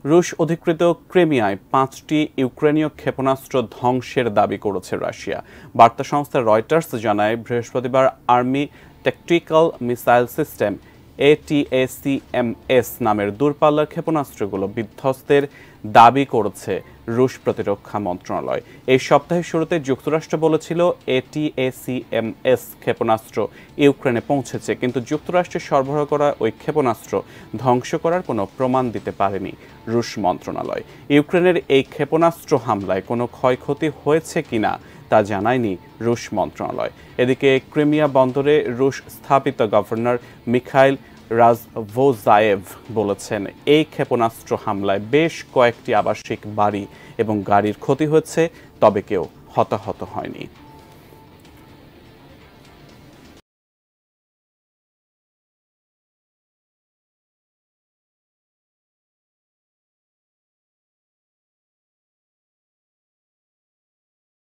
রুশ অধিকৃত ক্রিমিয়ায় ৫টি ইউক্রেনীয় ক্ষেপণাস্ত্র ধ্বংসের দাবি করেছে রাশিয়া। বার্তা সংস্থা রয়টার্স জানায়, বৃহস্পতিবার army tactical missile system ATACMS নামের দূরপাল্লার ক্ষেপণাস্ত্রগুলো বিধ্বস্তের দাবি করেছে রুশ প্রতিরক্ষা মন্ত্রণালয়। এই সপ্তাহের শুরুতে যুক্তরাষ্ট্র বলেছিল ATACMS ক্ষেপণাস্ত্র ইউক্রেনে পৌঁছেছে, কিন্তু যুক্তরাষ্ট্রের সরবরাহ করা ওই ক্ষেপণাস্ত্র ধ্বংস করার কোনো প্রমাণ দিতে পারেনি রুশ মন্ত্রণালয়। ইউক্রেনের এই ক্ষেপণাস্ত্র হামলায় কোনো ক্ষয়ক্ষতি হয়েছে কিনা তা জানায়নি রুশ মন্ত্রণালয়। এদিকে ক্রিমিয়া বন্দরে রুশ স্থাপিত গভর্নর মিখাইল রাজভোজায়েভ বলেছেন, এই ক্ষেপণাস্ত্র হামলায় বেশ কয়েকটি আবাসিক বাড়ি এবং গাড়ির ক্ষতি হয়েছে, তবে কেউ হতাহত হয়নি।